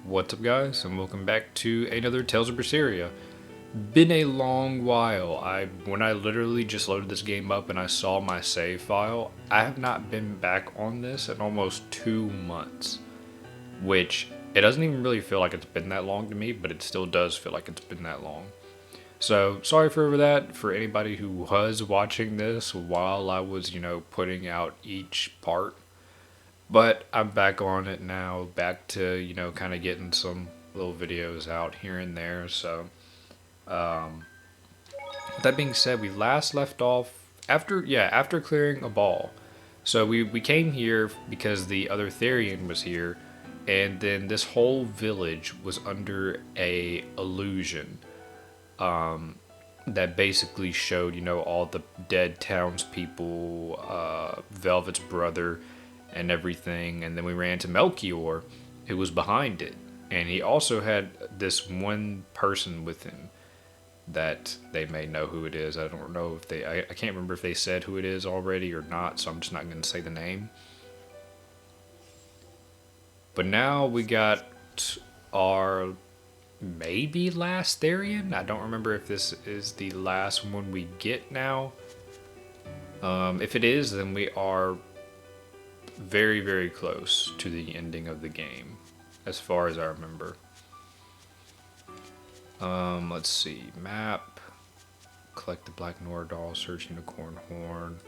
What's up, guys, and welcome back to another Tales of Berseria. Been a long while. When I literally just loaded this game up and I saw my save file, I have not been back on this in almost 2 months, which it doesn't even really feel like it's been that long to me, but it still does feel like it's been that long. So sorry for that for anybody who was watching this while I was, putting out each part. But I'm back on it now, back to, kind of getting some little videos out here and there. So, with that being said, we last left off after clearing a ball. So we came here because the other Therian was here, and then this whole village was under a illusion that basically showed, all the dead townspeople, Velvet's brother, and everything. And then we ran into Melchior, who was behind it, and he also had this one person with him that they may know who it is. I don't know if I can't remember if they said who it is already or not, so I'm just not going to say the name. But now we got our maybe last Therian. I don't remember if this is the last one we get now. If it is, then we are very, very close to the ending of the game, as far as I remember. Let's see. Map. Collect the Black Nora doll. Search Unicorn Horn.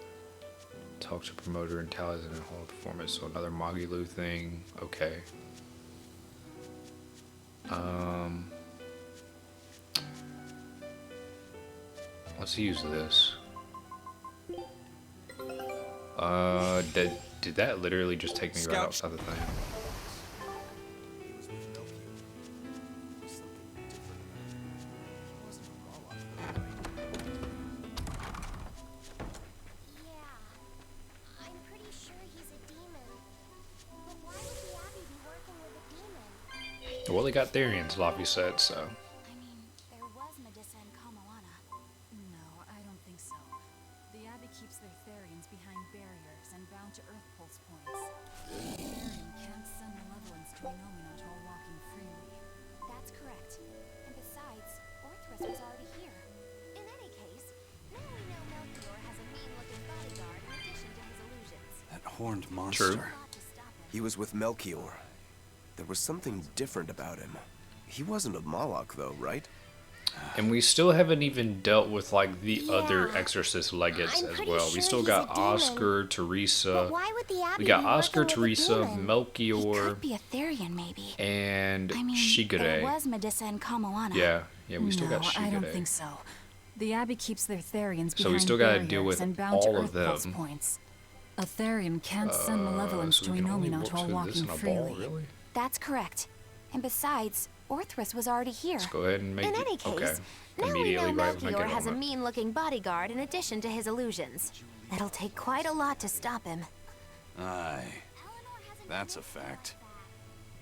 Talk to promoter and tallies in a hall performance. So another Magilu thing. Okay. Let's use this. Did that literally just take me right outside the thing? Well, they got Therians, Lobby said, so. I mean, there was Medusa and Kamala. No, I don't think so. The Abbey keeps their Therians behind barriers and bound to Earth Pulse points. A Therian can't send malevolence to Inomina while walking freely. That's correct. And besides, Orthrus was already here. In any case, now we know Melchior has a mean-looking bodyguard in addition to his illusions. That horned monster. True. He was with Melchior. There was something different about him. He wasn't a Moloch, though, right? And we still haven't even dealt with, like, the other Exorcist legates as well. We still got Oscar, Teresa. Why would the Abbey We got be Oscar, working with a Teresa, demon? He Melchior, could be a Therian, maybe. and I mean, Shigure. there was Medusa and Kamala. Yeah, we still got No, Shigure. I don't think so. The Abbey keeps their Therians behind So we still gotta barriers deal with and bound all to of Earth Pulse them. points. A Therian can't send malevolence So to we can only Inomina walk while through this walking in a ball, freely. really? That's correct. And besides, Orthrus was already here. Let's go ahead and make In it. any case, Okay. now we Immediately know right when I Melchior get has a on it. mean-looking bodyguard in addition to his illusions. That'll take quite a lot to stop him. Aye. That's a fact.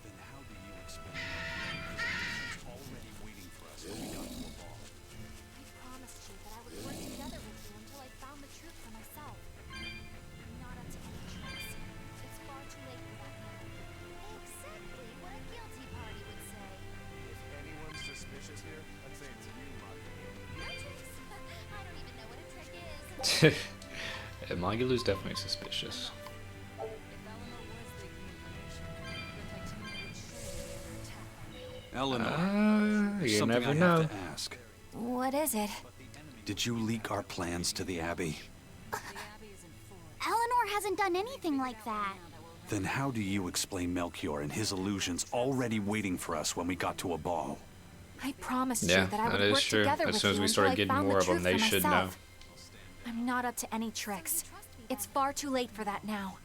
Then how do you explain Melchior's already waiting for us when we got to a ball? I promised you that I would work together with you until I found the truth for myself. I'm not up to any tricks. It's far too late for that now. Exactly what a guilty party would say. If anyone's suspicious here, I'd say it's you, Marco. No tricks? I don't even know what a trick is. Magilu's definitely suspicious. Eleanor, there's You something never I know. have to ask. What is it? Did you leak our plans to the Abbey? Eleanor hasn't done anything like that. Then how do you explain Melchior and his illusions already waiting for us when we got to a ball? I promised Yeah, you that I that would is work true. together As with soon as you we until start I getting found more the of them, truth they for should know. myself. I'm not up to any tricks. It's far too late for that now.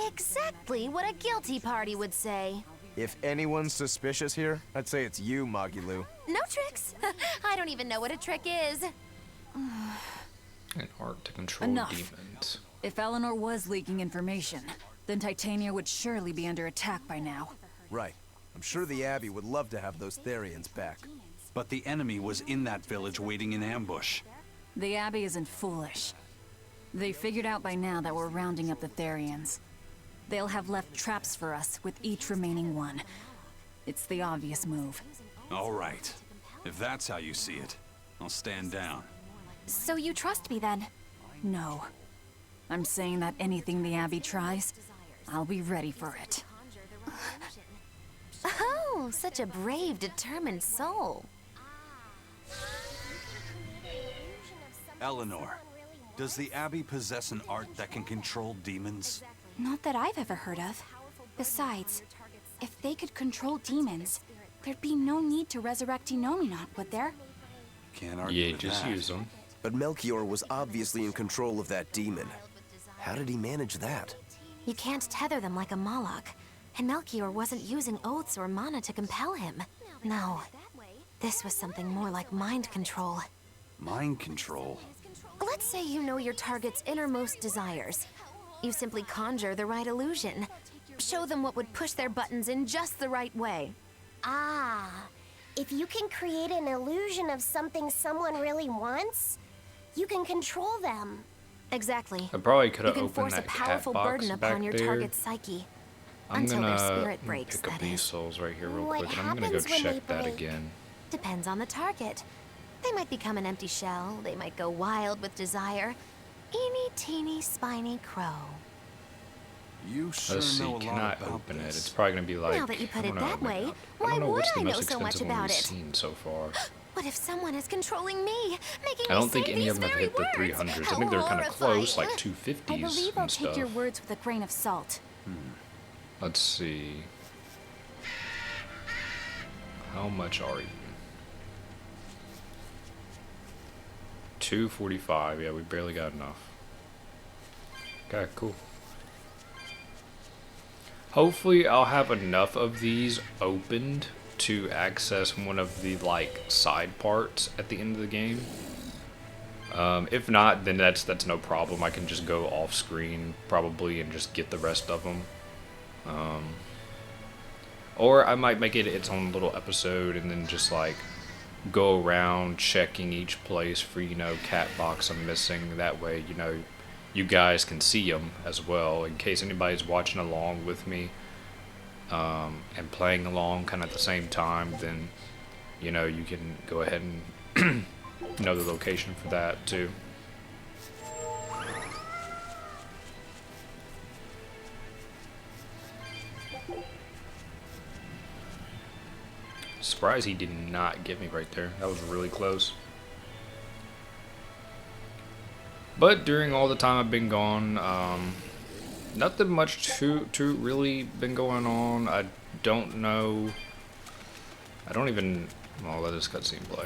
Exactly what a guilty party would say. If anyone's suspicious here, I'd say it's you, Magilu. No tricks. I don't even know what a trick is. An art to control Enough. demons. If Eleanor was leaking information, then Titania would surely be under attack by now. Right. I'm sure the Abbey would love to have those Therians back. But the enemy was in that village waiting in ambush. The Abbey isn't foolish. They figured out by now that we're rounding up the Therians. They'll have left traps for us with each remaining one. It's the obvious move. All right. If that's how you see it, I'll stand down. So you trust me then? No. I'm saying that anything the Abbey tries, I'll be ready for it. Oh, such a brave, determined soul. Eleanor, does the Abbey possess an art that can control demons? Not that I've ever heard of. Besides, if they could control demons, there'd be no need to resurrect Inominat, would there? Can't argue Yeah, with just that. use them. But Melchior was obviously in control of that demon. How did he manage that? You can't tether them like a Moloch, and Melchior wasn't using oaths or mana to compel him. No, this was something more like mind control. Mind control? Let's say you know your target's innermost desires. You simply conjure the right illusion. Show them what would push their buttons in just the right way. Ah, if you can create an illusion of something someone really wants, you can control them. Exactly. I probably could You have can opened force a that cat powerful box burden back upon your there. target's psyche. I'm until their gonna spirit breaks, pick up that these is. souls right here real What quick, and I'm gonna go happens when check they that break? again. Depends on the target. They might become an empty shell, they might go wild with desire. Eeny teeny spiny crow. You sure Let's see, know a can lot I about open it? this. It's probably gonna be like. Now that you put I it don't know, that oh my way, God. why I don't know would what's the I most know so much expensive one about we've it? seen so far. What if someone is controlling me, making I don't me think say any these of them have very hit the words? 300s. I How think they're kind of close, like horrifying. 250s I believe I'll and take stuff. your words with a grain of salt. Let's see. How much are you? 245. Yeah, we barely got enough. Okay, cool. Hopefully I'll have enough of these opened to access one of the like side parts at the end of the game. If not, then that's no problem. I can just go off screen probably and just get the rest of them. Or I might make it its own little episode and then just like go around checking each place for, you know, cat box I'm missing. That way, you know, you guys can see them as well in case anybody's watching along with me and playing along kind of at the same time. Then, you know, you can go ahead and know the location for that too. Surprised he did not get me right there. That was really close. But during all the time I've been gone, nothing much to really been going on. I don't know. I don't even. Well, let this cutscene play.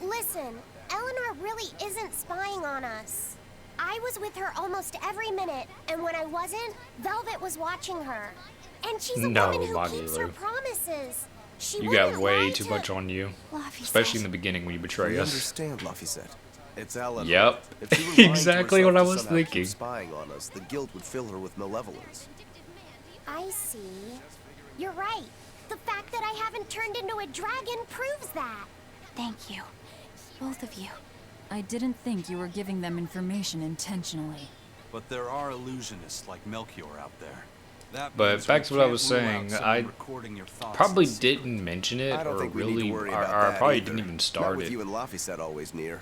Listen, Eleanor really isn't spying on us. I was with her almost every minute, and when I wasn't, Velvet was watching her. And she's a No, woman who Maggie keeps her Lou. promises. She You got wouldn't way lie too to- much on you, Laffy especially in said, the beginning when you betray We us. understand, Laphicet. It's Eleanor. Yep, If she were lying to exactly herself what I to was somehow keep thinking. spying on us, the guilt would fill her with malevolence. I see. You're right. The fact that I haven't turned into a dragon proves that. Thank you, both of you. I didn't think you were giving them information intentionally. But there are illusionists like Melchior out there. That But means back we to what I can't was rule out saying, someone I recording your thoughts Probably in secret. didn't mention it, I don't or think we really, need to worry or about I that probably either. didn't even Not start with it you and Laphicet always near.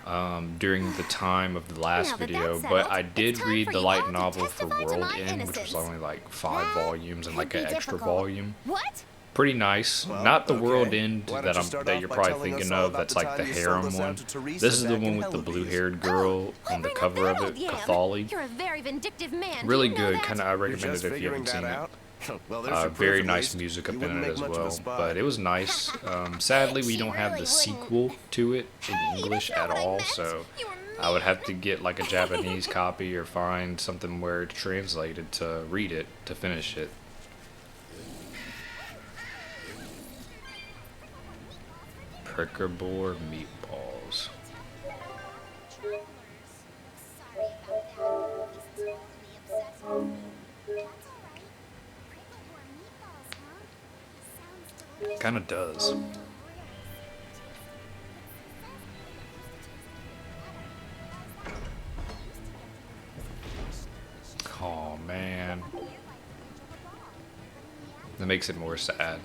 during the time of the last Now that video. that's But settled, I it's did time read for the you light all to novel for testify to World my End, which was innocence. only like 5 That volumes and could like be an extra difficult. volume. What? Pretty nice. Well, Not the okay. World End Why don't that you start that off you're by probably telling us thinking all of. about That's the like the time you sold harem us out one. to Teresa This is the back one in with the Hellbeast. blue-haired girl Why on the bring up cover that of old it, yam? Cathali. You're a very vindictive man. Really Do you know good. that? Kind of, I You're recommend just it if you figuring haven't that seen it. out? Well, there's your Very proof, at nice least. music You up in wouldn't it make as much of a well, spy. but it was nice. Sadly, we She don't have really the wouldn't. sequel to it in Hey, English that's not at what I all, meant. so You were I would have to get like a Japanese copy or find something where it's translated to read it to finish it. Prickabore meatballs. Sorry about that. He's totally obsessed with food. That's all right. Prickle-bore meatballs, huh? Sounds delicious. Kind of does. Oh man, that makes it more sad.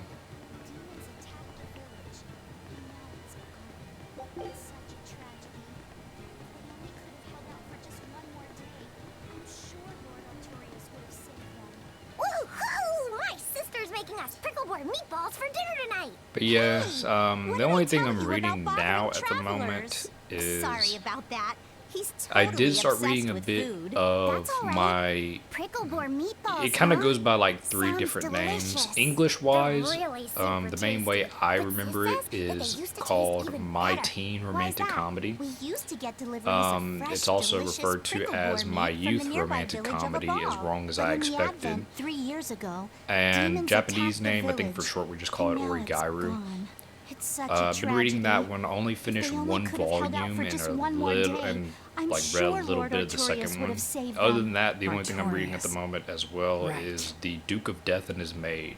Woohoo! My sister's making us prickle-board meatballs for dinner tonight. But yes, What the did only I thing tell I'm you reading about now bothering at the moment travelers? is Sorry about that. He's I totally did start obsessed reading a with bit food. of That's all right. my. Prickle-board meatballs. It kind of huh? goes by like three Sounds different names. delicious. English-wise, They're really super the main way tasty. I But remember she it says that they is used to taste called even My better. Teen Why's Romantic that? Comedy. We used to get deliveries of fresh, It's also delicious referred to prickle as board My meat from the Youth nearby Romantic village of Comedy, as Abal. wrong as But I in the expected. Advent 3 years ago, And demons Japanese attacked the name, I think for village, short, we just call it and now it's Origaru. gone. It's such a I've been reading that tragedy. one. I only If finished they only one could have held out volume for and just a one more little day, and I'm like sure read a little Lord bit of the Artorias second would one. have saved Other them. than that, the only thing I'm reading at the Artorias. moment as well Right. is The Duke of Death and His Maid,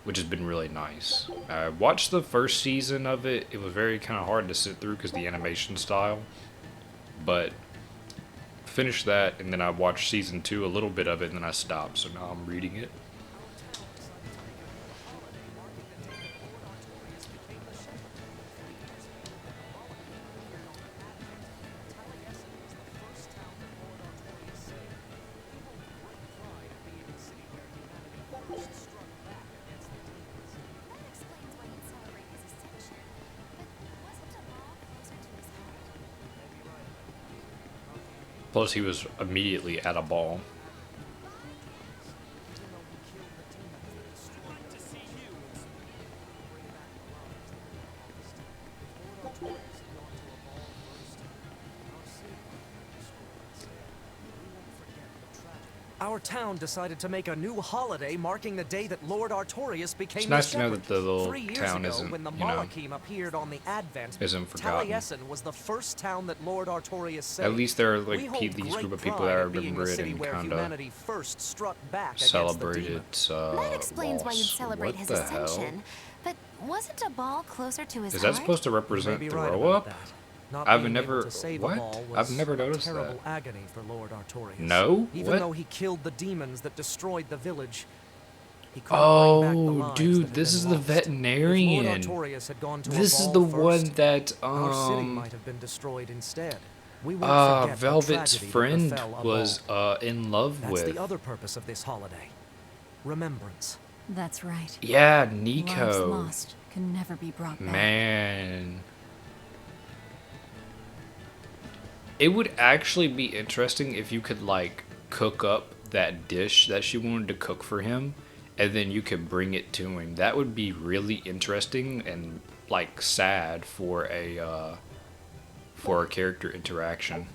which has been really nice. I watched the first season of it. It was very kind of hard to sit through because the animation style, but finished that and then I watched season 2, a little bit of it, and then I stopped. So now I'm reading it. That explains why you'd celebrate his ascension. But wasn't a ball closer to his heart? Plus, he was immediately at a ball. Our town decided to make a new holiday marking the day that Lord Artorias became It's nice the to know shepherd. that the little 3 years town ago, isn't, when the you know, Malachim appeared on the Advent, isn't forgotten. Taliesin was the first town that Lord Artorias saved. At least there are We like hold these great group of people pride that I in being the remember it city and where kind of humanity first struck back against the celebrate demon. its That explains why you'd loss. celebrate What his the hell? ascension. But wasn't a ball closer to his Is heart? that supposed to You may represent be right throw about up? that. Not I've being never- able to save what? a ball I've was never a noticed terrible that. agony for Lord Artorias. No? Even What? though he killed the demons that destroyed the village, he couldn't bring back the Oh, lives that dude, this had been is the lost. If veterinarian. Lord Artorias had gone to a This is ball the first, one that our city might have been destroyed instead. We won't forget the Velvet's tragedy that friend befell Abal. was in love That's with. the other purpose of this holiday. Remembrance. That's right. Yeah, Lives Nico. lost can never be brought back. Man. It would actually be interesting if you could like cook up that dish that she wanted to cook for him and then you could bring it to him. That would be really interesting and like sad for a character interaction.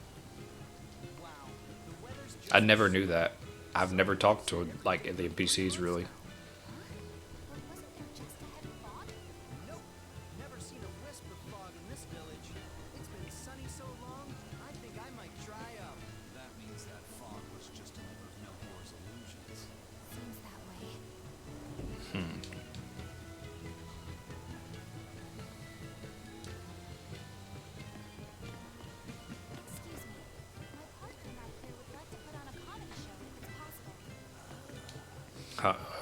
I never knew that. I've never talked to like the NPCs really. Wasn't there just a heavy fog? Nope. Never seen a wisp of fog in this village. It's been sunny so long, I think I might dry up. That means that fog was just another of Melchior's illusions. Seems that way. Excuse me. My partner and I here would like to put on a comedy show if it's possible.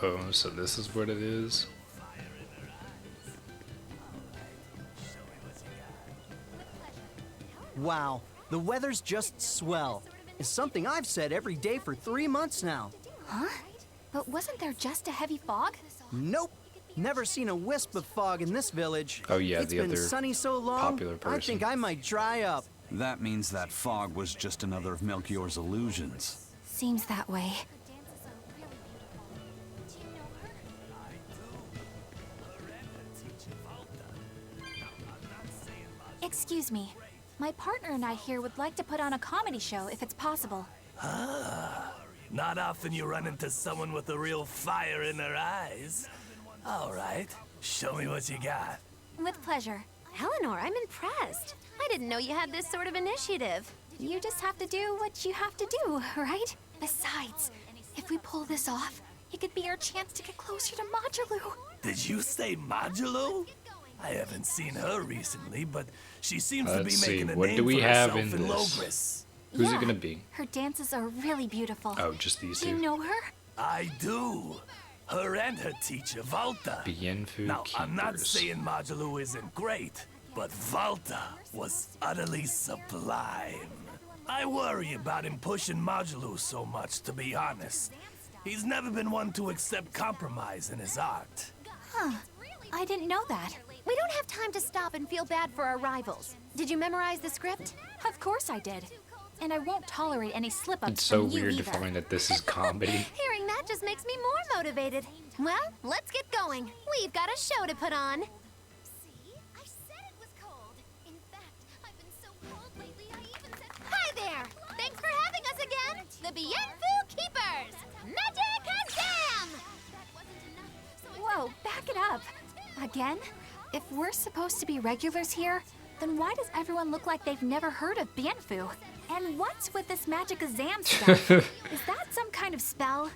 Oh, so this is what it is. Wow, the weather's just swell. It's something I've said every day for 3 months now. Huh? But wasn't there just a heavy fog? Nope. Never seen a wisp of fog in this village. Oh, yeah, It's the been other sunny so long, popular I think person. I might dry up. That means that fog was just another of Melchior's illusions. Seems that way. The dances are really beautiful. Do you know Excuse me. My partner and I here would like to put on a comedy show if it's possible. Not often you run into someone with a real fire in their eyes. All right, show me what you got. With pleasure. Eleanor, I'm impressed. I didn't know you had this sort of initiative. You just have to do what you have to do, right? Besides, if we pull this off, it could be our chance to get closer to Modulou. Did you say Modulou? I haven't seen her recently, but she seems to be Let's see, making a what name do we for have herself in in this? Logris. Who's Yeah, it gonna be? Her dances are really beautiful. Oh, just these Do you two. know her? I do. Her and her teacher, Valta. Bienfu Now, I'm not Keepers. saying Modulou isn't great, but Valta was utterly sublime. I worry about him pushing Modulou so much, to be honest. He's never been one to accept compromise in his art. Huh. I didn't know that. We don't have time to stop and feel bad for our rivals. Did you memorize the script? Of course I did. And I won't tolerate any slip-ups It's so from you weird to either. find that this is comedy. Hearing that just makes me more motivated. Well, let's get going. We've got a show to put on. See? I said it was cold. In fact, I've been so cold lately I even said... Hi there! Thanks for having us again! The Bienfu Keepers! Magic and Jam! Whoa, back it up. Again? If we're supposed to be regulars here, then why does everyone look like they've never heard of Bienfu? And what's with this magic exam stuff? Is that some kind of spell?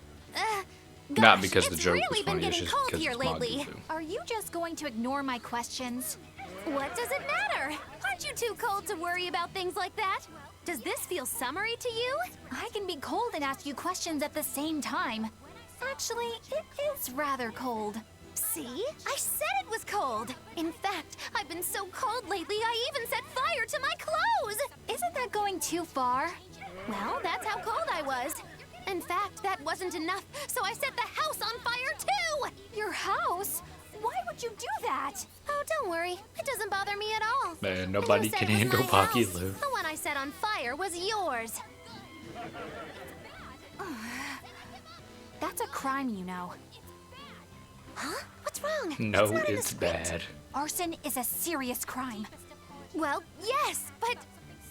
Not Gosh, because the it's joke really was been funny, it's getting just cold because here it's lately. Modulou. Are you just going to ignore my questions? What does it matter? Aren't you too cold to worry about things like that? Does this feel summery to you? I can be cold and ask you questions at the same time. Actually, it is rather cold. See? I said it was cold. In fact, I've been so cold lately I even set fire to my clothes. Isn't that going too far? Well, that's how cold I was. In fact, that wasn't enough, so I set the house on fire too! Your house? Why would you do that? Oh, don't worry. It doesn't bother me at all. Man, I nobody never can said it was handle my Pocky house. Lou. The one I set on fire was yours. That's a crime, you know. Huh? What's wrong? No, it's not in the it's script. bad. Arson is a serious crime. Well, yes, but...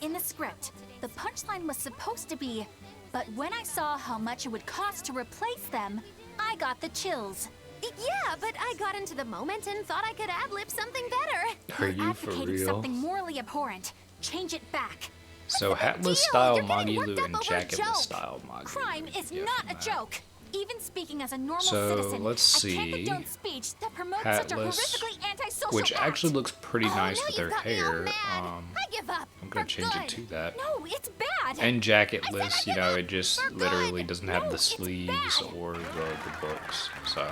In the script, the punchline was supposed to be, but when I saw how much it would cost to replace them, I got the chills. Yeah, but I got into the moment and thought I could ad-lib something better. Are You're you for advocating real? something morally abhorrent. Change it back. So hatless deal? style You're getting worked Magilou up and over a jacketless joke. style Magilou. Crime is Yeah, not from a that. joke. Even speaking as a normal So, citizen, let's I can't see. condone speech that promotes such a Hatless, horrifically antisocial which act. actually looks pretty Oh, nice now with you've their got me all hair. mad. I give up. I'm gonna For change good. it to that. No, it's bad. And jacketless, you know, give it just For good. literally doesn't have No, the it's sleeves bad. or the books. So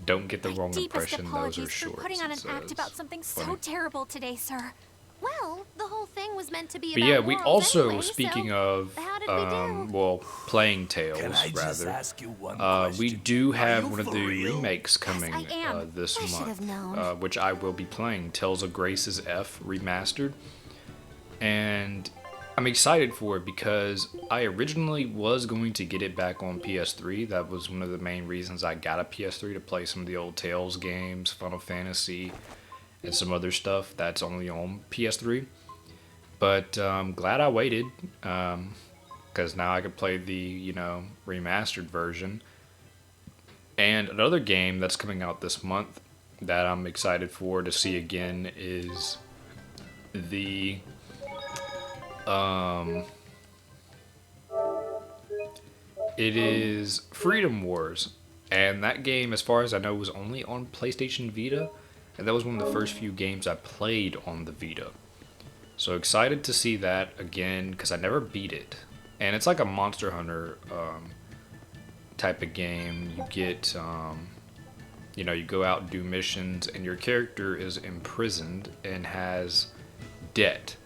don't get the My wrong deepest impression. Those apologies are for shorts. putting on an it act says. about something so Funny. terrible today, sir. Well, the whole thing was meant to be But about yeah, we morals also, anyway, speaking so of, how did we do? well, playing Tales, Can I just rather, ask you one we question? do Are have you one of for the real? remakes coming I am. this I should month, have known. which I will be playing, Tales of Grace's F Remastered. And I'm excited for it because I originally was going to get it back on PS3. That was one of the main reasons I got a PS3, to play some of the old Tales games, Final Fantasy, and some other stuff that's only on PS3. But I'm glad I waited, because now I can play the, you know, remastered version. And another game that's coming out this month that I'm excited for to see again is the it is Freedom Wars, and that game, as far as I know, was only on PlayStation Vita, and that was one of the first few games I played on the Vita. So excited to see that again, because I never beat it. And it's like a Monster Hunter type of game. You get, you know, you go out and do missions, and your character is imprisoned and has debt.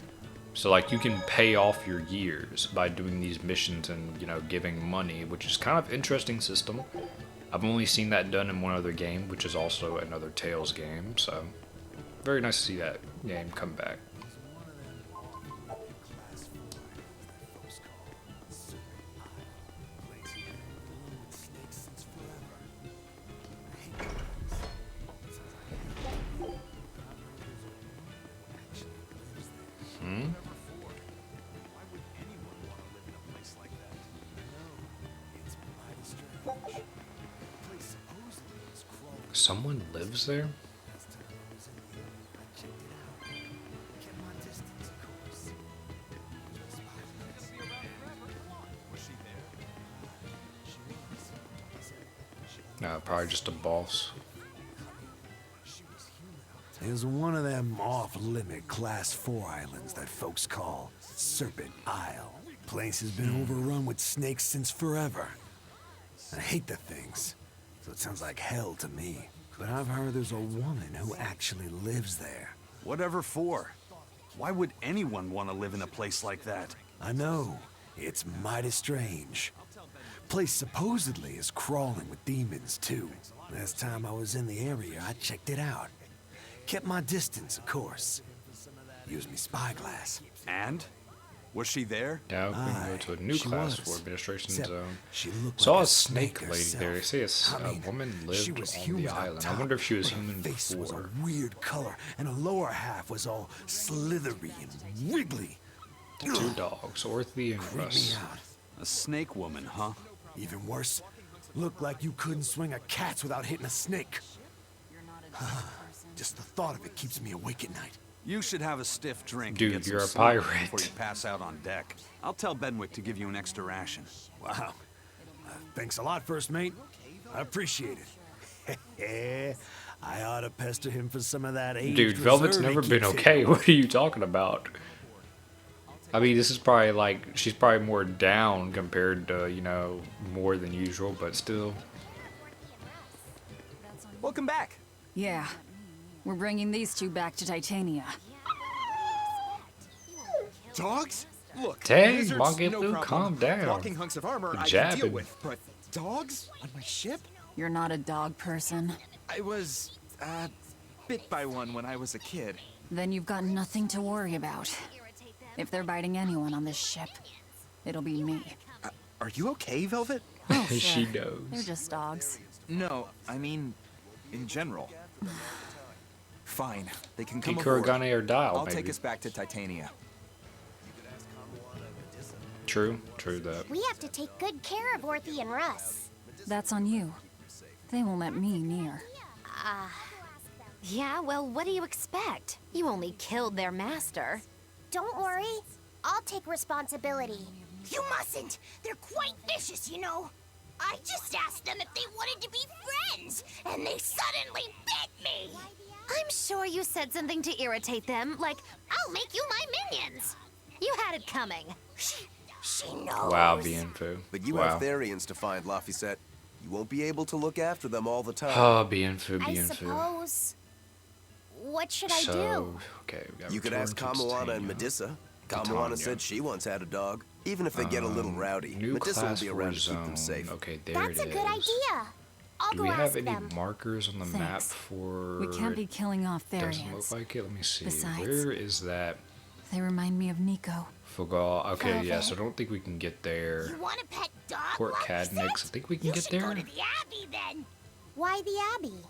So, like, you can pay off your years by doing these missions and, you know, giving money, which is kind of interesting system. I've only seen that done in one other game, which is also another Tales game. So, very nice to see that game come back. Why would anyone want to live in a place like that? It's mighty strange. The place supposedly is crawling. Someone lives there? Last time I was in the area, I checked it out. Kept my distance, of course. Was she there? She was. Said she Probably just a boss. was human up There's one of them off-limit Class 4 islands that folks call Serpent Isle. Place has been overrun with snakes since forever. I hate the things, so it sounds like hell to me. But I've heard there's a woman who actually lives there. Whatever for? Why would anyone want to live in a place like that? I know, it's mighty strange. Place supposedly is crawling with demons, too. Last time I was in the area, I checked it out. Kept my distance, of course. Used me spyglass. And? Was she there? Now we can go to a new She class was. for administration Except zone. she looked Saw like a snake lady herself. there. They say I a mean, woman she lived was on human the up island. I top, wonder if she was but her human face was before. a weird color, and her lower half was all slithery and wiggly. The two dogs, Orthy and Creeped me Russ. out. A snake woman, huh? Even worse, looked like you couldn't swing a cat's without hitting a snake. You're not a dog person. Just the thought of it keeps me awake at night. You should have a stiff drink Dude, and get you're some a sleep pirate. before you pass out on deck. I'll tell Benwick to give you an extra ration. Wow. Thanks a lot, First Mate. I appreciate it. I ought to pester him for some of that aged Dude, Velvet's reserve he never been keeps okay. hitting. What are you talking about? I mean, this is probably like, she's probably more down compared to, you know, more than usual, but still. Welcome back. Yeah. We're bringing these two back to Titania. Dogs? Look, Dang, lizards, Monkey no Blue, problem. calm down. Walking hunks of armor I can Jabbing. deal with, but dogs on my ship? You're not a dog person. I was, bit by one when I was a kid. Then you've got nothing to worry about. If they're biting anyone on this ship, it'll be me. Are you okay, Velvet? Oh, She sure. knows. They're just dogs. No, I mean, in general. Fine, they can come aboard. Kuragane or Dial, I'll maybe. take us back to Titania. True that. We have to take good care of Orthy and Russ. That's on you. They won't let me near. Yeah, well, what do you expect? You only killed their master. Don't worry. I'll take responsibility. You mustn't. They're quite vicious, you know. I just asked them if they wanted to be friends, and they suddenly bit me. I'm sure you said something to irritate them, like, I'll make you my minions. You had it coming. She knows. Wow, the info. But you wow. have Therians to find, Laphicet. You won't be able to look after them all the time. Oh, be info. I suppose. What should I do? So, okay. We got You could return ask to Kamoana and Titania. Medissa. Titania. Kamoana said she once had a dog. Even if they get a little rowdy, New Medissa will class be for around to keep zone. them safe. Okay, there That's it a is. good idea. I'll Do go we have ask any them. markers on the map Thanks. for? We can't be killing off Doesn't Therians. look like it. Let me see. Besides- Where is that? They remind me of Nico. Fogal. Okay, yeah. Velvet. So I don't think we can get there. You want a pet dog? Port Laphicet? Cadnix. I think we can You get should there. go to the Abbey then, Why the Abbey?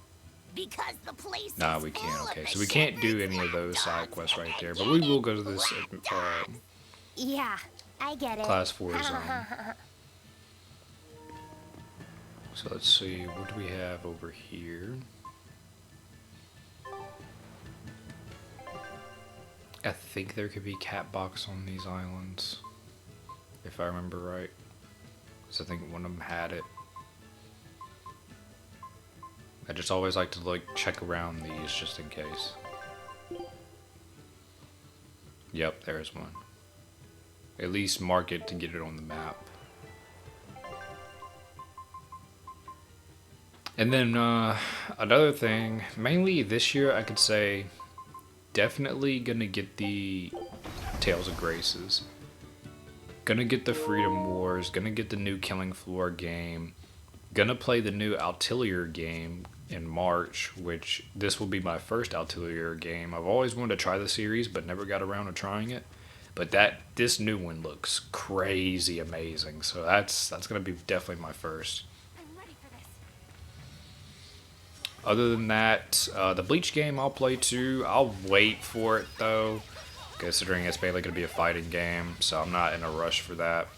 because the place Nah, is we can't. full of Okay, the so we can't do shepherd's any of those side lapdogs quests right and there. But we will go to this lapdogs. Yeah, I get it. class 4 zone. So let's see. What do we have over here? I think there could be cat box on these islands, if I remember right. Because I think one of them had it. I just always like to check around these just in case. Yep, there's one. At least mark it to get it on the map. And then another thing, mainly this year I could say definitely gonna get the Tales of Graces. Gonna get the Freedom Wars, gonna get the new Killing Floor game, gonna play the new Altilier game in March, which this will be my first Altilier game. I've always wanted to try the series but never got around to trying it. But this new one looks crazy amazing, so that's gonna be definitely my first. I'm ready for this. Other than that, the Bleach game I'll play too. I'll wait for it though. considering it's mainly going to be a fighting game, so I'm not in a rush for that.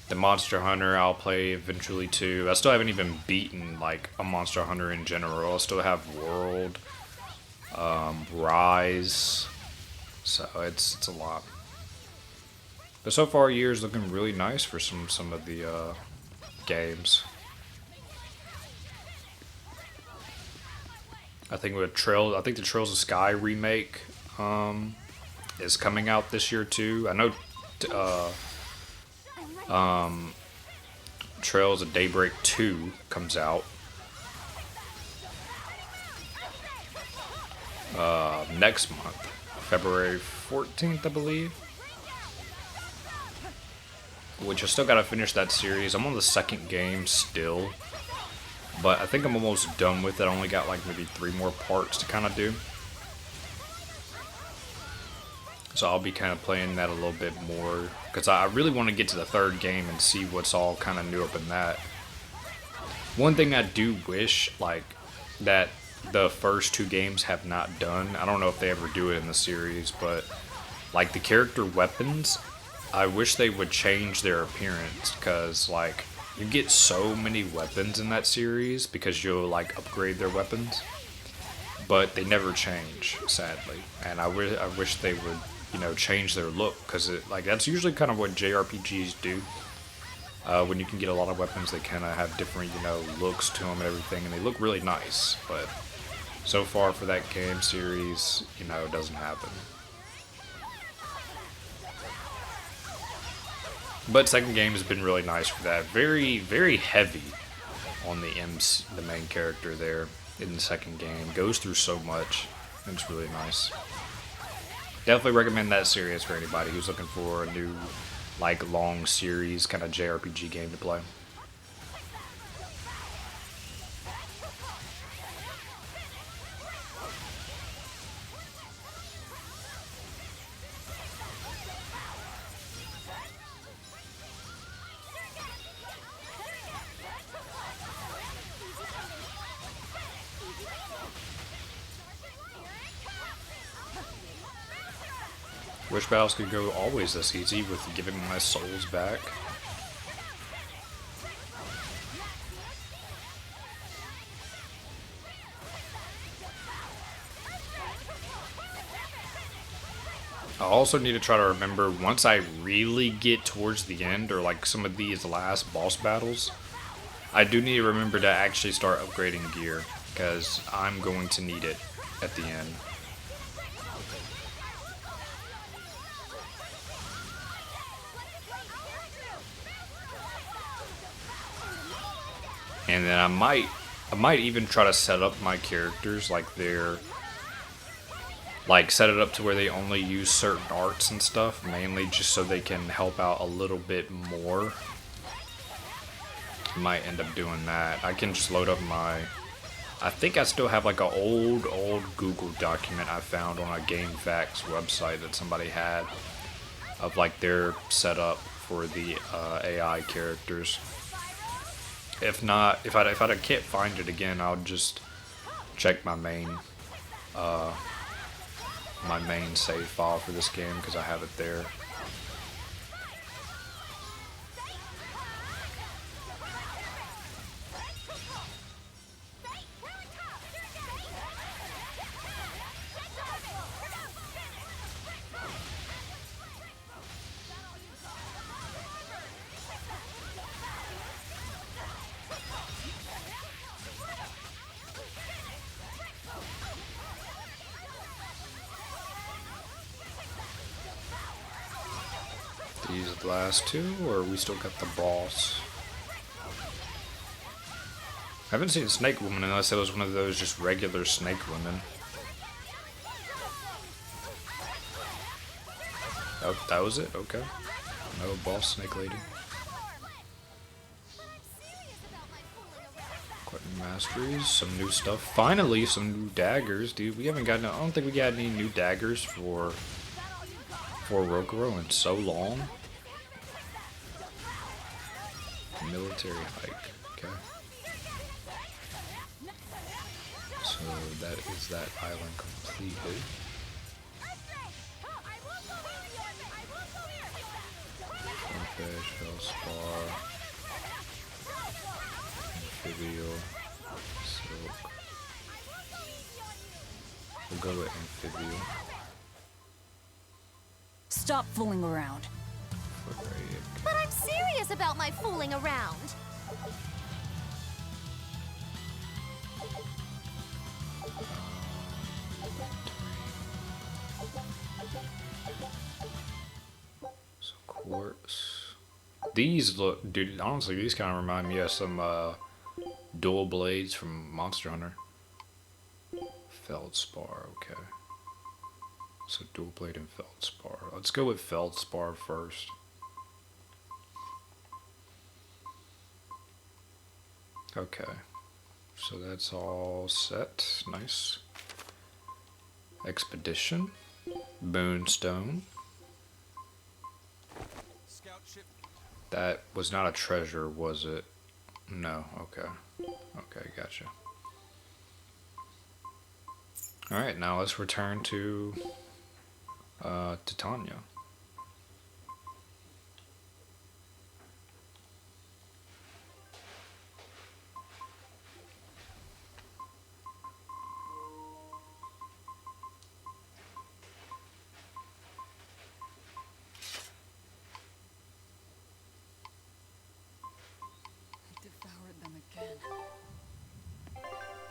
The Monster Hunter I'll play eventually too. I still haven't even beaten like a Monster Hunter in general. I still have World, Rise, so it's a lot. But so far, year's looking really nice for some of the games. I think the Trails of Sky remake is coming out this year too. I know Trails of Daybreak 2 comes out next month, February 14th, I believe. Which I still gotta finish that series. I'm on the second game still, but I think I'm almost done with it. I only got like maybe 3 more parts to kind of do. So I'll be kind of playing that a little bit more, because I really want to get to the third game and see what's all kind of new up in that. One thing I do wish, like, that the first 2 games have not done, I don't know if they ever do it in the series, but like the character weapons, I wish they would change their appearance, because like you get so many weapons in that series because you'll like upgrade their weapons, but they never change, sadly. And I wish they would, you know, change their look, because like that's usually kind of what JRPGs do. When you can get a lot of weapons, they kind of have different, you know, looks to them and everything, and they look really nice. But so far for that game series, you know, it doesn't happen. But second game has been really nice for that. Very, very heavy on the main character there in the second game. Goes through so much. It's really nice. Definitely recommend that series for anybody who's looking for a new, like, long series kind of JRPG game to play. Wish battles could go always this easy with giving my souls back. I also need to try to remember, once I really get towards the end, or like some of these last boss battles, I do need to remember to actually start upgrading gear, because I'm going to need it at the end. And then I might even try to set up my characters like set it up to where they only use certain arts and stuff, mainly just so they can help out a little bit more. Might end up doing that. I can just load up I think I still have like an old Google document I found on a GameFAQs website that somebody had of like their setup for the AI characters. If not, if I can't find it again, I'll just check my main save file for this game, because I have it there. These are the last 2, or we still got the boss? I haven't seen Snake Woman unless it was one of those just regular Snake Women. Oh, that was it? Okay. No boss Snake Lady. Equipment masteries, some new stuff. Finally, some new daggers, dude. We haven't gotten. I don't think we got any new daggers for Rokuro in so long. Military hike. Okay. So that is that island completed. Feldspar, Amphibial, Silk. We'll go with Amphibial. Stop fooling around. Berseria. But I'm serious about my fooling around. So quartz. These look, dude. Honestly, these kind of remind me of some dual blades from Monster Hunter. Feldspar, okay. So dual blade and feldspar. Let's go with feldspar first. Okay. So that's all set. Nice. Expedition. Boonstone. Scout ship. That was not a treasure, was it? No, okay. Okay, gotcha. Alright, now let's return to Titania. I devoured them again.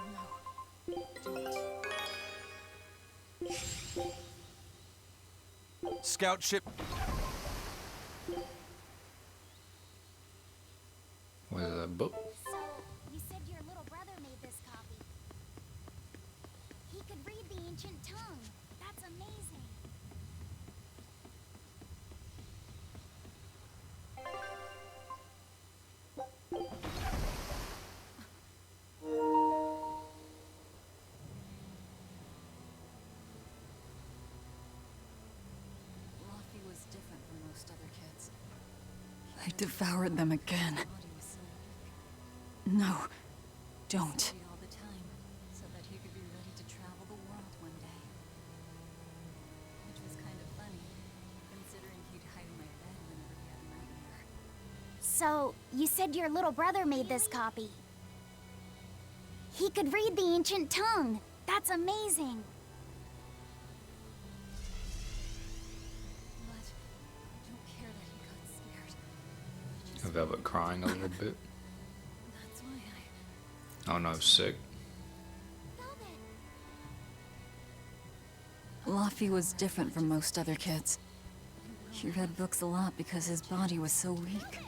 No, don't. Scout ship. What is that book? So, you said your little brother made this copy. He could read the ancient tongue. That's amazing. Luffy was different from most other kids. I devoured them again. No, don't. All the time, so that he could be ready to travel the world one day. Which was kind of funny, considering he'd hide in my bed whenever he had a nightmare. So, you said your little brother made this copy. He could read the ancient tongue. That's amazing. But I don't care that he got scared. I just Velvet crying a little bit. That's why I... Oh no, sick. Luffy was different from most other kids. He read books a lot because his body was so weak.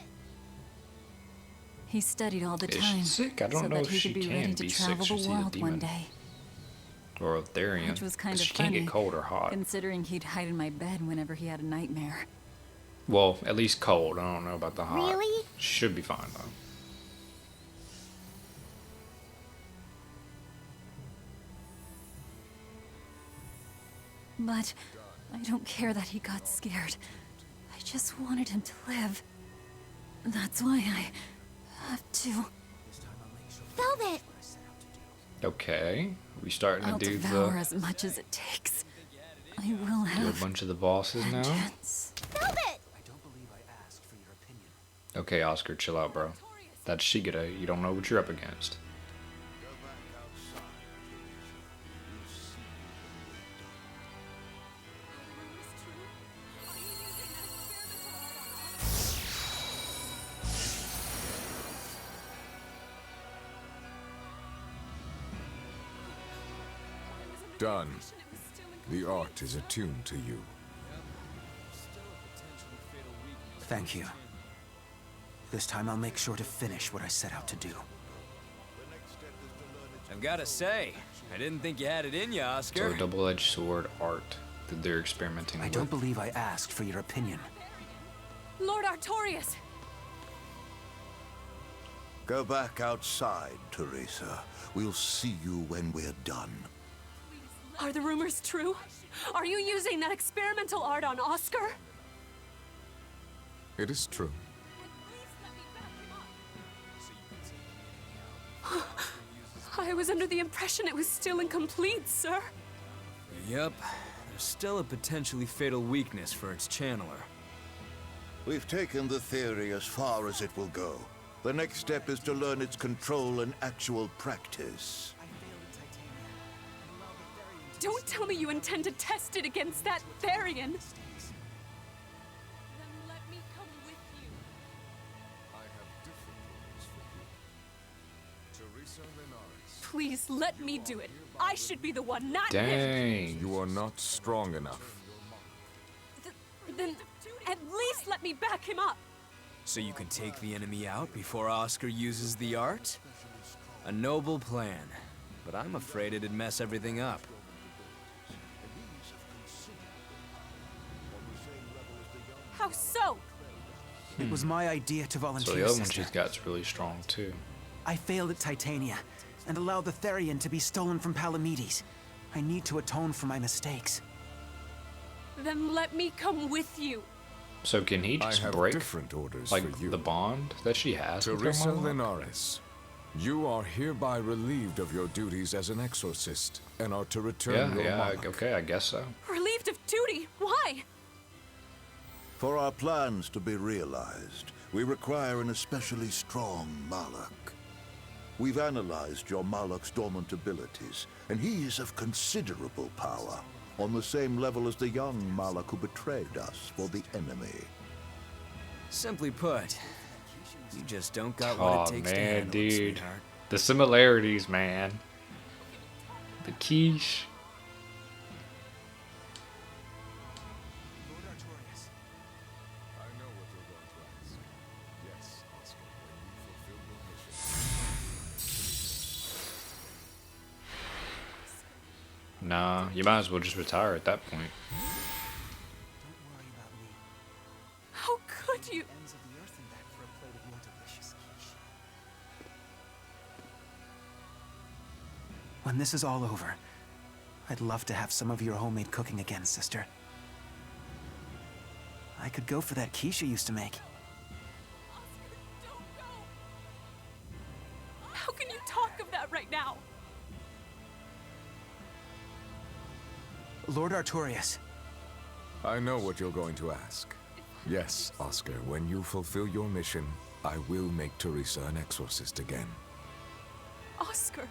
He studied all the Is time she sick? I don't so know that if he she could be can ready to be sick travel to the see the world one demon. day. Or Therian. Which was kind of She can't funny, get cold or hot. considering he'd hide in my bed whenever he had a nightmare. Well, at least cold. I don't know about the hot. Really? Should be fine though. But I don't care that he got scared. I just wanted him to live. That's why I have to. Velvet! Okay. We starting to I'll do devour the as much as it takes. I will do a have bunch of the bosses now. vengeance. Velvet! I don't believe I asked for your opinion. Okay, Oscar, chill out, bro. That's Shigeta. You don't know what you're up against. Done. The art is attuned to you. Thank you. This time I'll make sure to finish what I set out to do. I've gotta say, I didn't think you had it in you, So Oscar. a double-edged sword art that they're experimenting I with. don't believe I asked for your opinion. Lord Artorias! Go back outside, Teresa. We'll see you when we're done. Are the rumors true? Are you using that experimental art on Oscar? It is true. I was under the impression it was still incomplete, sir. Yep, there's still a potentially fatal weakness for its channeler. We've taken the theory as far as it will go. The next step is to learn its control and actual practice. Don't tell me you intend to test it against that Therian. Then let me come with you. I have different orders for you. Teresa Linares. Please let me do it. I should be the one, not him. Dang. You are not strong enough. Then at least let me back him up. So you can take the enemy out before Oscar uses the art? A noble plan, but I'm afraid it'd mess everything up. How so? It was my idea to So volunteer, the other one sister. she's got's really strong too. I failed at Titania and allowed the Therian to be stolen from Palamedes. I need to atone for my mistakes. Then let me come with you. So can he I just have break different orders like for you. the bond that she has with her Teresa mom? Linares, you are hereby relieved of your duties as an exorcist and are to return your monarch. Okay, I guess so. Relieved of duty? Why? For our plans to be realized, we require an especially strong Malak. We've analyzed your Malak's dormant abilities, and he is of considerable power, on the same level as the young Malak who betrayed us for the enemy. Simply put, you just don't got what Oh it takes to man, handle it, dude. sweetheart. The similarities, man. The quiche. Lord Artorias. I know what you're going to ask. Yes, Oscar, when you fulfill your mission. Nah, you might as well just retire at that point. Don't worry about me. How could you? Ends of the earth and back for a plate of your delicious quiche. When this is all over, I'd love to have some of your homemade cooking again, sister. I could go for that quiche you used to make. Oscar, don't go. How can you talk of that right now? Lord Artorias. I know what you're going to ask. Yes, Oscar, when you fulfill your mission, I will make Teresa an exorcist again. Oscar,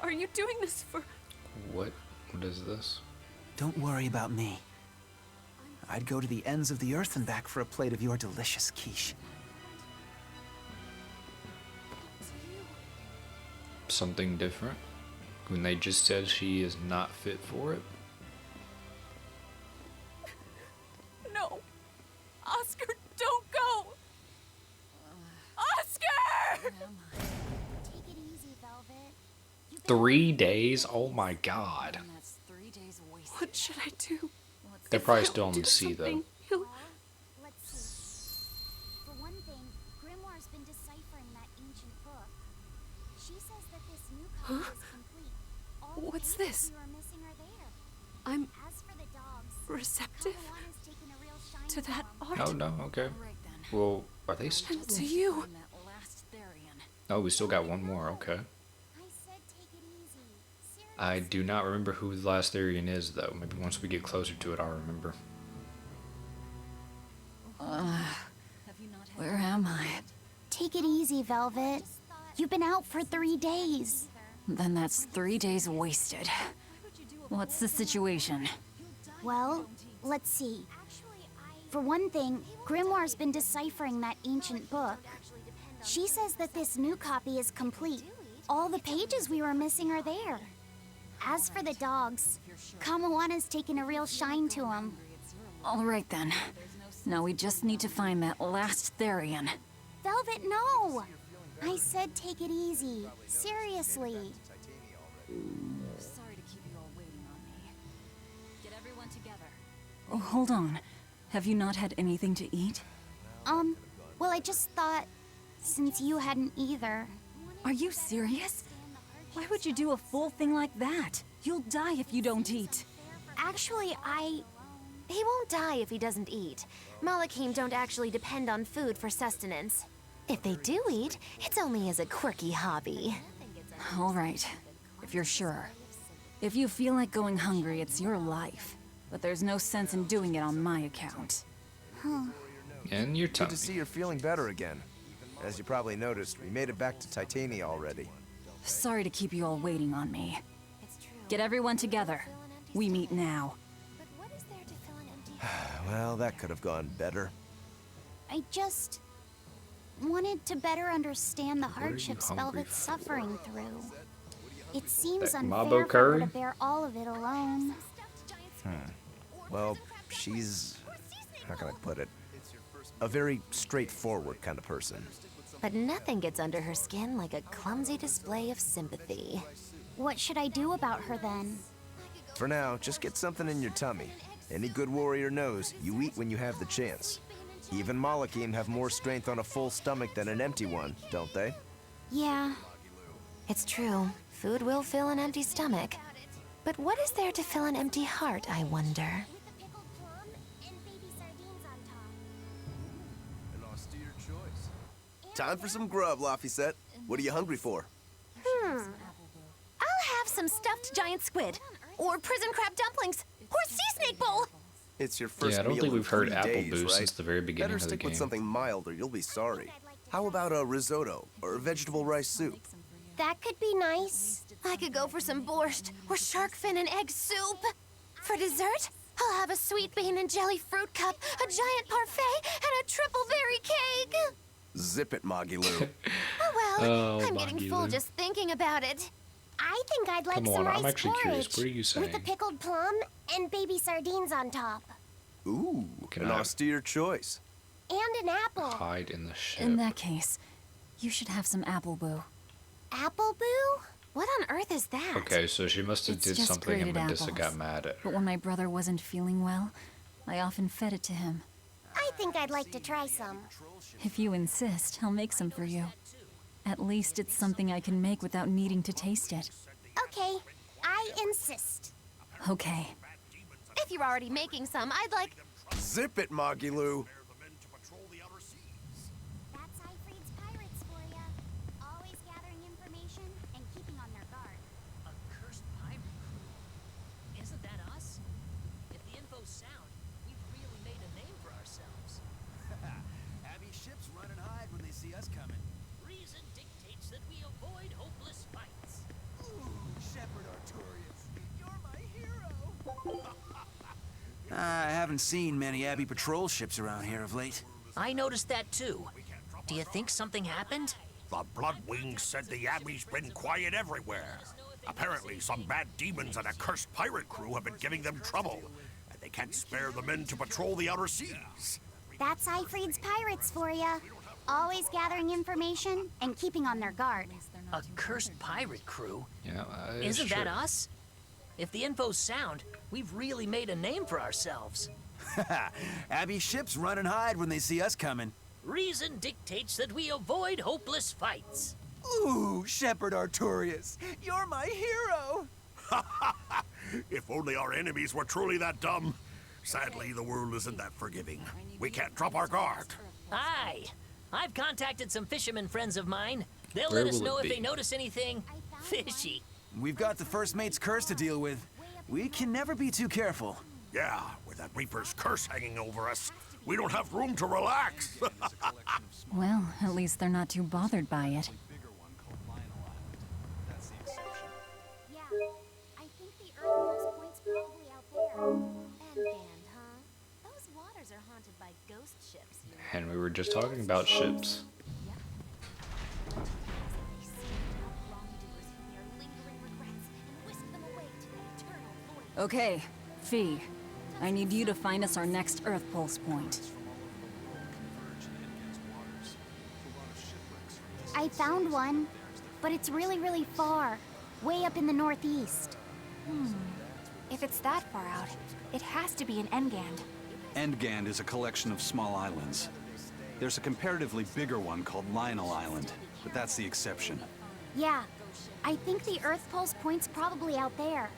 are you doing this for... What? What is this? Don't worry about me. I'd go to the ends of the earth and back for a plate of your delicious quiche. Something different? When they just said she is not fit for it? No. Oscar, don't go. Oscar! Take it easy, Velvet. 3 days? Oh my god. That's 3 days wasted. What should I do? They're If probably I still on do the sea though. something, he'll- Let's see. For one thing, Grimoire's been deciphering that ancient book. She says that this new copy is complete. All the What's pages this? we were missing are there. I'm As for the dogs, receptive Kamawana's taken a real shine to that them. art. Oh no, okay. Right then. Well, are they still... And to you. Find that last Therian. Oh, we still got one more, okay. I said take it easy. Seriously. I do not remember who the last Therian is though. Maybe once we get closer to it I'll remember. Where am I? Take it easy, Velvet. You've been out for 3 days. Then that's 3 days wasted. What's the situation? Well, let's see. For one thing, Grimoire's been deciphering that ancient book. She says that this new copy is complete. All the pages we were missing are there. As for the dogs, Kamawana's taken a real shine to them. All right then. Now we just need to find that last Therian. Velvet, no! I said take it easy. Seriously. Sorry to keep you all waiting on me. Get everyone together. Oh, hold on. Have you not had anything to eat? Well, I just thought, since you hadn't either. Are you serious? Why would you do a full thing like that? You'll die if you don't eat. Actually, He won't die if he doesn't eat. Malachim don't actually depend on food for sustenance. If they do eat, it's only as a quirky hobby. All right. If you're sure. If you feel like going hungry, it's your life. But there's no sense in doing it on my account. And your Good tummy. to see you're feeling better again. As you probably noticed, we made it back to Titania already. Sorry to keep you all waiting on me. Get everyone together. We meet now. Well, that could have gone better. I just wanted to better understand the hardships hungry Velvet's suffering through. It seems That unfair Mabo for her curry? to bear all of it alone. Well, she's... how can I put it? A very straightforward kind of person. But nothing gets under her skin like a clumsy display of sympathy. What should I do about her then? For now, just get something in your tummy. Any good warrior knows you eat when you have the chance. Even Malachim have more strength on a full stomach than an empty one, don't they? Yeah. It's true. Food will fill an empty stomach. But what is there to fill an empty heart, I wonder? An austere choice. Time for some grub, Laphicet. What are you hungry for? I'll have some stuffed giant squid, or prison crab dumplings, or sea snake bowl. It's your first Yeah, I don't meal think in we've heard 3 apple days, boost right? since the very beginning Better of the stick with game. something mild or you'll be sorry. How about a risotto or vegetable rice soup? That could be nice. I could go for some borscht or shark fin and egg soup. For dessert, I'll have a sweet bean and jelly fruit cup, a giant parfait, and a triple berry cake. Zip it, Magilou. Oh well, Oh, I'm getting full Magilou. just thinking about it. I think I'd like Come some on, rice I'm actually curious. porridge What are you saying? with the pickled plum and baby sardines on top. Ooh, Can an I- austere choice. And an apple. Hide in the ship. In that case, you should have some apple boo. Apple boo? What on earth is that? Okay, so she must have It's did just something and grated Medusa apples. got mad at her. But when my brother wasn't feeling well, I often fed it to him. I think I'd like to try some. If you insist, I'll make some for you. At least it's something I can make without needing to taste it. Okay, I insist. Okay. If you're already making some, I'd like... Zip it, Magilou. That's Hyfried's pirates for ya. Always gathering information and keeping on their guard. A cursed pirate crew? Isn't that us? If the info's sound, we've really made a name for ourselves. Abby's ships run and hide when they see us coming. Reason dictates that we avoid hopeless fights. Ooh, Shepherd Arturius, you're my hero. I haven't seen many Abbey patrol ships around here of late. I noticed that too. Do you think something happened? The Bloodwings said the Abbey's been quiet everywhere. Apparently, some bad demons and a cursed pirate crew have been giving them trouble, and they can't spare the men to patrol the outer seas. That's Hyfried's pirates for ya. Always gathering information and keeping on their guard. A cursed pirate crew? Yeah, Isn't sure. that us? If the info's sound, we've really made a name for ourselves. Abbey ships run and hide when they see us coming. Reason dictates that we avoid hopeless fights. Ooh, Shepherd Arturius, you're my hero. If only our enemies were truly that dumb. Sadly, the world isn't that forgiving. We can't drop our guard. Aye. I've contacted some fishermen friends of mine. They'll Where let us will know it if be? they notice anything fishy. We've got the first mate's curse to deal with. We can never be too careful. Yeah, with that Reaper's curse hanging over us, we don't have room to relax. Well, at least they're not too bothered by it. Yeah, I think the Earthmost Point's probably out there. Endgand, huh? Those waters are haunted by ghost ships. And we were just talking about ships. Okay, Fee. I need you to find us our next Earth Pulse point. I found one, but it's really, really far. Way up in the northeast. If it's that far out, it has to be an Endgand. Endgand is a collection of small islands. There's a comparatively bigger one called Lionel Island, but that's the exception. Yeah, I think the Earth Pulse Point's probably out there.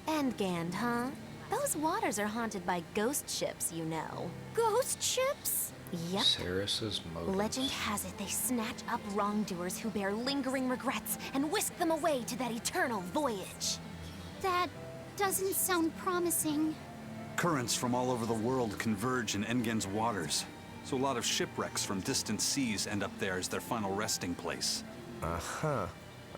Endgand, huh? Those waters are haunted by ghost ships, you know. Ghost ships? Yep. Ceres's motives. Legend has it they snatch up wrongdoers who bear lingering regrets and whisk them away to that eternal voyage. That doesn't sound promising. Currents from all over the world converge in Endgand's waters. So a lot of shipwrecks from distant seas end up there as their final resting place. Uh-huh.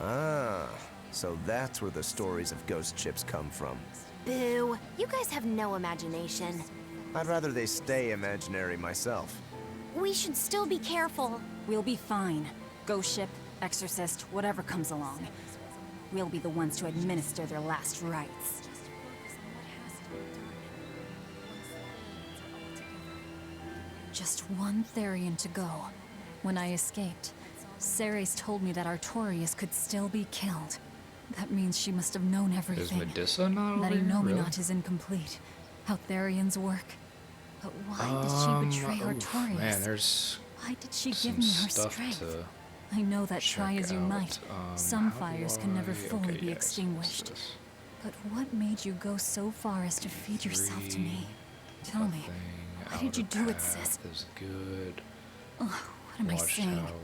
Ah, so that's where the stories of ghost ships come from. Boo. You guys have no imagination. I'd rather they stay imaginary myself. We should still be careful. We'll be fine. Ghost ship, exorcist, whatever comes along. We'll be the ones to administer their last rites. Just one Therian to go. When I escaped, Ceres told me that Artorius could still be killed. That means she must have known Is everything. Medusa not over That here? Really? Enominat is incomplete. How Therians work. But why did she betray Artorius? Man, there's Why did she some give me her stuff strength? to I know that try check as you out. might, some How fires do can never I- fully okay, be yeah, extinguished. this. But what made you go so far as to feed yourself to me? Tell me, why did you do it, sis? Is good. Ugh, what am I saying? Watchtower.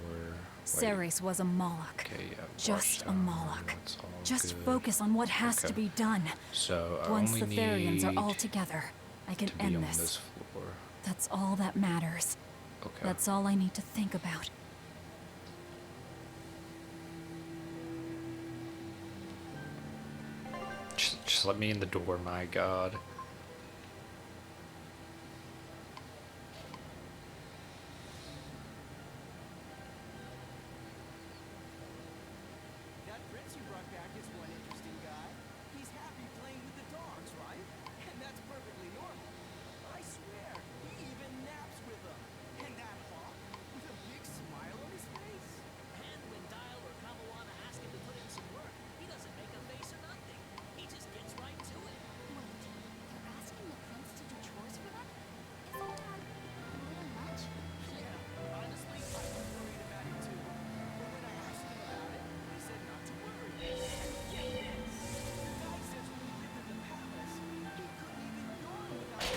Ceres was a Moloch. Okay, yeah, Just a Watchtower, Moloch. that's all Just good. focus on what has to Okay. be done. So I Once only the Therians are need all together, I can to be end on this. this floor. That's all that matters. Okay. That's all I need to think about. Just let me in the door, my god. That prince you brought back is one interesting guy. He's happy playing with the dogs, right? And that's perfectly normal. I swear, he even naps with them. And that hawk with a big smile on his face. And when Dial or Kamawana ask him to put in some work, he doesn't make a face or nothing. He just gets right to it. Wait, they're asking the prince to do chores for them? Isn't that a little much? Yeah, honestly, I was worried about it too. But when I asked him about it, he said not to worry. And get this! The guy says when he lived in the palace, he couldn't even yawn without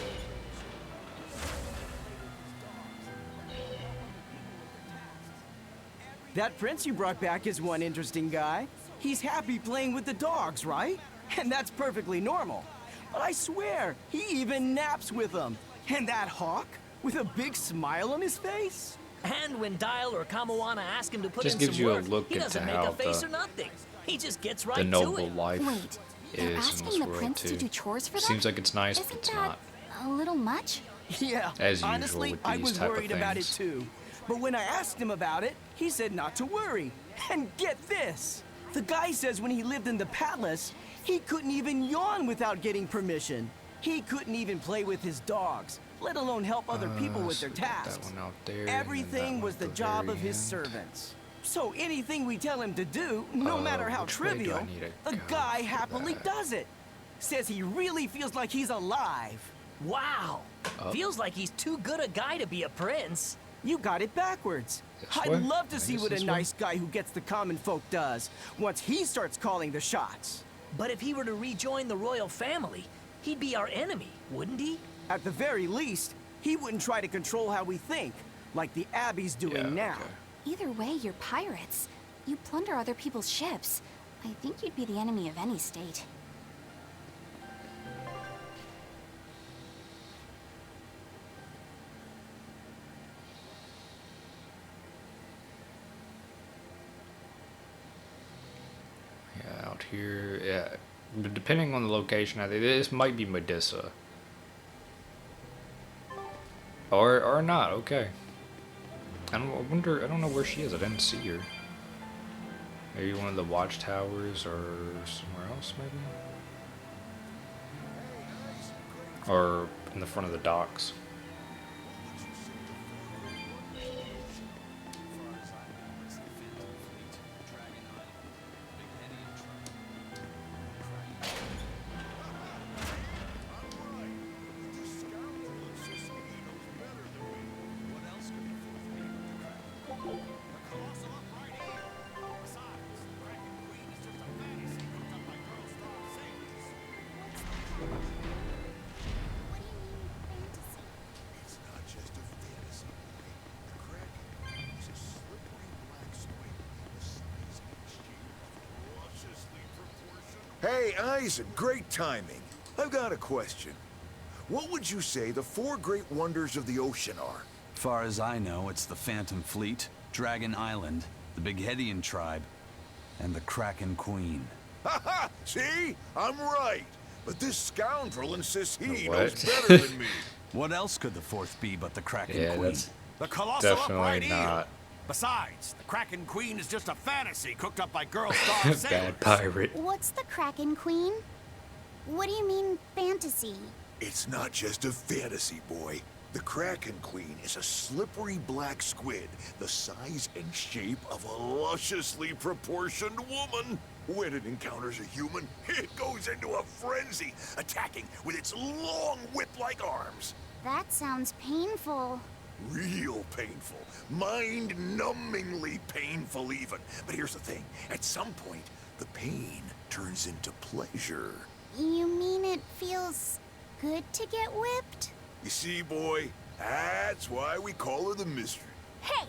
getting permission. That prince you brought back is one interesting guy. He's happy playing with the dogs, right? And that's perfectly normal. But I swear, he even naps with them. And that hawk with a big smile on his face? And when Dial or Kamawana ask him to put Just in gives some you a work, look he into doesn't make how a face the- or nothing. He just gets right The to noble it. life Wait, they're is in asking this the world prince too. to do chores for them? Seems like it's nice, but Isn't it's that not. a little much? Yeah, As usual honestly, with I these was type of worried about it things. too. But when I asked him about it, he said not to worry. And get this! The guy says when he lived in the palace, he couldn't even yawn without getting permission. He couldn't even play with his dogs, let alone help other people with their So we got tasks. That one out there, and then Everything that was one the at job very of his end. servants. So anything we tell him to do, no matter how which way do I trivial, need to the go guy for happily that? does it. Says he really feels like he's alive. Wow. Oh. Feels like he's too good a guy to be a prince. You got it backwards. This I'd way? love to I see guess what a this way? nice guy who gets the common folk does once he starts calling the shots. But if he were to rejoin the royal family, he'd be our enemy, wouldn't he? At the very least, he wouldn't try to control how we think, like the Abbey's doing now. Either way, you're pirates. You plunder other people's ships. I think you'd be the enemy of any state. Yeah, out here. Yeah, but depending on the location, I think this might be Medusa. Or not. Okay. I wonder. I don't know where she is. I didn't see her. Maybe one of the watchtowers or somewhere else, maybe. Or in the front of the docks. It's not just a fantasy. The Kraken is a slippery black squid the size of a shield, lusciously proportioned. Hey, Isaac, great timing. I've got a question. What would you say the four great wonders of the ocean are? Far as I know, it's the Phantom Fleet, Dragon Island, the Big-Headian tribe, and the Kraken Queen. Ha! See? I'm right. But this scoundrel insists he What? knows better than me. What else could the fourth be but the Kraken Yeah, Queen? that's The colossal upright definitely not. eel. Besides, the Kraken Queen is just a fantasy cooked up by girl-starved sailors. Bad pirate. What's the Kraken Queen? What do you mean, fantasy? It's not just a fantasy, boy. The Kraken Queen is a slippery black squid, the size and shape of a lusciously proportioned woman. When it encounters a human, it goes into a frenzy, attacking with its long whip-like arms. That sounds painful. Real painful. Mind-numbingly painful even. But here's the thing. At some point, the pain turns into pleasure. You mean it feels good to get whipped? You see, boy? That's why we call her the Mystery. Hey,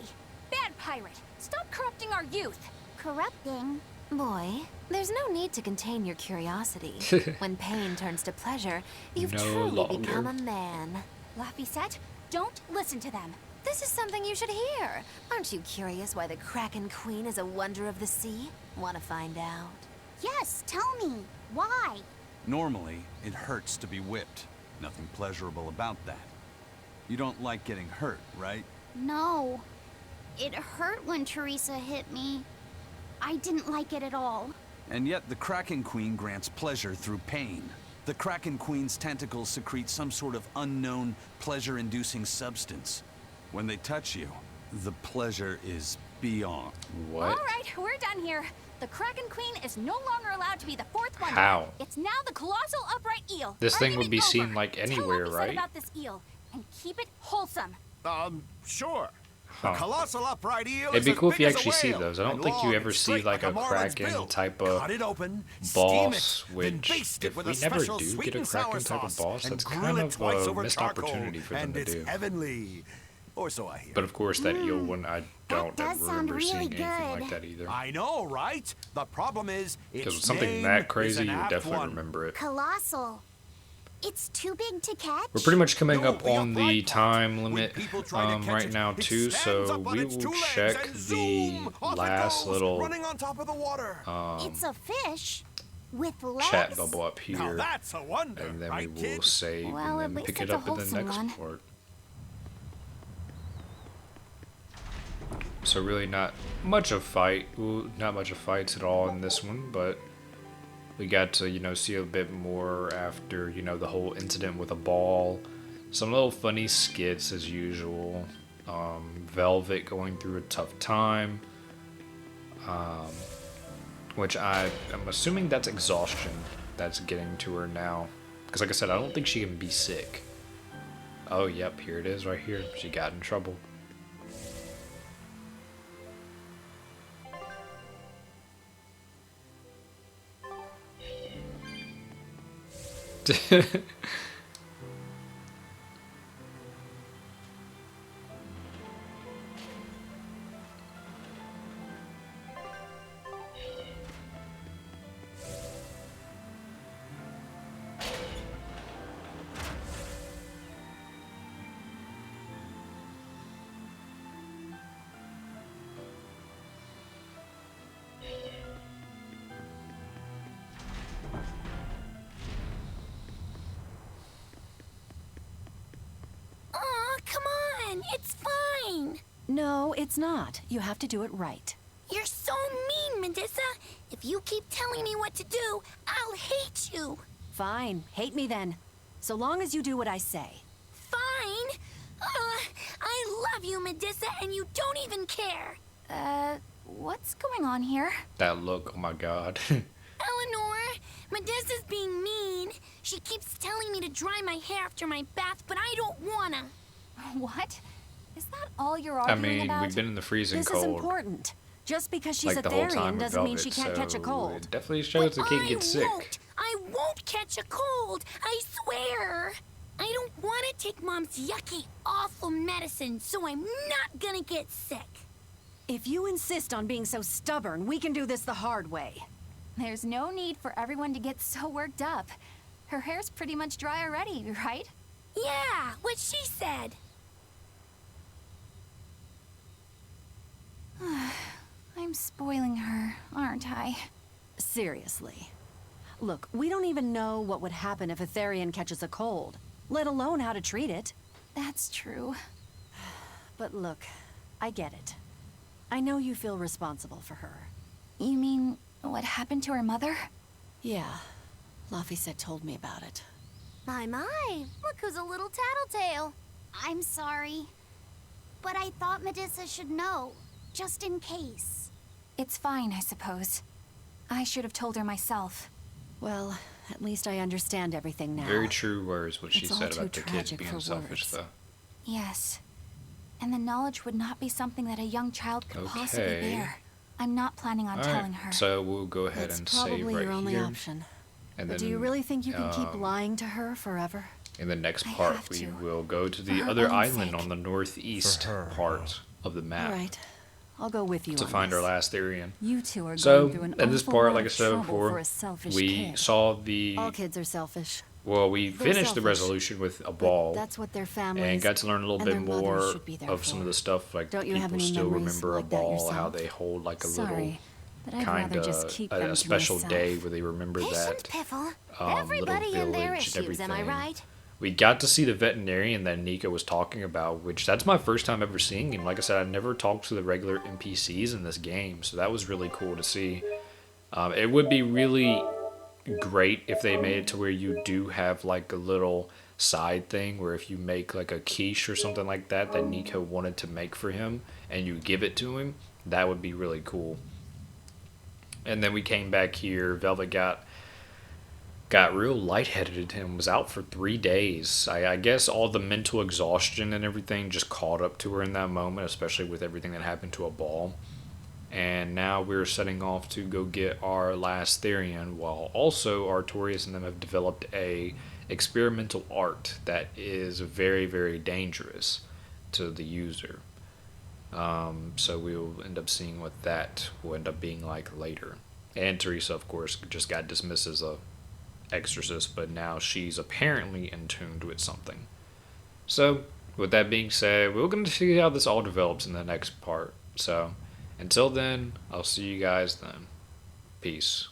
bad pirate, stop corrupting our youth. Corrupting? Boy, there's no need to contain your curiosity. When pain turns to pleasure, you've No truly longer. become a man. Laphicet, don't listen to them. This is something you should hear. Aren't you curious why the Kraken Queen is a wonder of the sea? Want to find out? Yes, tell me. Why? Normally, it hurts to be whipped. Nothing pleasurable about that. You don't like getting hurt, right? No. It hurt when Teresa hit me. I didn't like it at all. And yet the Kraken Queen grants pleasure through pain. The Kraken Queen's tentacles secrete some sort of unknown, pleasure-inducing substance. When they touch you, the pleasure is beyond. What? All right, we're done here. The Kraken Queen is no longer allowed to be the fourth wonder. How? It's now the colossal upright eel. This thing would Argument be over. seen like Tell anywhere, Laphicet right? about this eel and keep it wholesome. Sure. Huh. The colossal upright eel It'd is be as cool if you big as a actually see whale, those. I don't and think you long ever and see straight like a marlin's Kraken bill. type of Cut it open, boss, steam it, then which baste it if with we a never special do sweet get a and sour Kraken type of sauce, boss, and that's grill kind it of twice a over missed charcoal, opportunity for them and to it's do. heavenly. Or so I hear. But of course, that eel one, I don't does ever sound remember really seeing anything good. like that either. I know, right? The problem is, Because its with something name that is crazy, an you would apt definitely one. remember it. Colossal. It's too big to catch? We're pretty much coming No, up the on the upright time When limit people try to catch right it, now it too, stands so up on we its will two legs check and the zoom, off it last goes, little running on top of the water. It's a fish with legs. chat bubble up Now here, that's a wonder, and then right, we will kid? save Well, at and then least pick it it's a up in the wholesome next one. part. So really not much of fight, not much of fights at all in this one, but we got to, you know, see a bit more after, you know, the whole incident with a ball. Some little funny skits as usual. Velvet going through a tough time. Which I'm assuming that's Exhaustion that's getting to her now. Because like I said, I don't think she can be sick. Oh, yep, here it is right here. She got in trouble. Aw, come on, it's fine. No, it's not. You have to do it right. You're so mean, Medusa. If you keep telling me what to do, I'll hate you. Fine, hate me then. So long as you do what I say. Fine. I love you, Medusa, and you don't even care. What's going on here? That look, oh my god. Eleanor, Medusa's being mean. She keeps telling me to dry my hair after my bath, but I don't wanna. What? Is that all you're I arguing mean, about? we've been in the freezing This cold. is important. Just because she's Like a the whole Therian time with doesn't mean Velvet, she can't catch a so cold. It definitely shows the kid gets sick. I won't catch a cold. I swear. I don't want to take Mom's yucky, awful medicine, so I'm not gonna get sick. If you insist on being so stubborn, we can do this the hard way. There's no need for everyone to get so worked up. Her hair's pretty much dry already, right? Yeah, what she said. I'm spoiling her, aren't I? Seriously. Look, we don't even know what would happen if a Therian catches a cold, let alone how to treat it. That's true. But look, I get it. I know you feel responsible for her. You mean what happened to her mother? Yeah. Laphicet told me about it. My, look who's a little tattletale. I'm sorry. But I thought Medusa should know, just in case. It's fine, I suppose. I should have told her myself. Well, at least I understand everything now. Very true words what she It's all said too about the kids tragic being for selfish, words. though. Yes. And the knowledge would not be something that a young child could possibly Okay. bear. I'm not planning on telling her. So we'll go ahead That's and save probably right your only here. option. And But then, do you really think you can keep lying to her forever? in the next I part, have we to. will go to For the her other own island sake. on the northeast part of the map All right. I'll go with you to on find this. our last Therian. You two are So, going through an in this awful part, lot like I of said trouble for before, a selfish we kid. saw the... All kids are selfish. Well, we They're finished the selfish, resolution with a ball. That's what their families and got to learn a little and bit their mothers more should be there of some for. of the stuff, like Don't you have people any still memories remember like a that ball, how yourself? they hold like a Sorry, little but I'd kind rather just of keep a them to special myself. day where they remember Patient that Piffle. little Everybody and their village and issues, am I everything. right? We got to see the veterinarian that Nico was talking about, which that's my first time ever seeing him. Like I said, I never talked to the regular NPCs in this game, so that was really cool to see. It would be really great if they made it to where you do have like a little side thing where if you make like a quiche or something like that that Nico wanted to make for him and you give it to him, that would be really cool. And then we came back here. Velvet got real lightheaded and was out for 3 days. I guess all the mental exhaustion and everything just caught up to her in that moment, especially with everything that happened to a ball. And now we're setting off to go get our last Therian, while also Artorias and them have developed a experimental art that is very, very dangerous to the user. So we'll end up seeing what that will end up being like later. And Teresa, of course, just got dismissed as a exorcist, but now she's apparently in tune with something. So, with that being said, we're going to see how this all develops in the next part. So, until then, I'll see you guys then. Peace.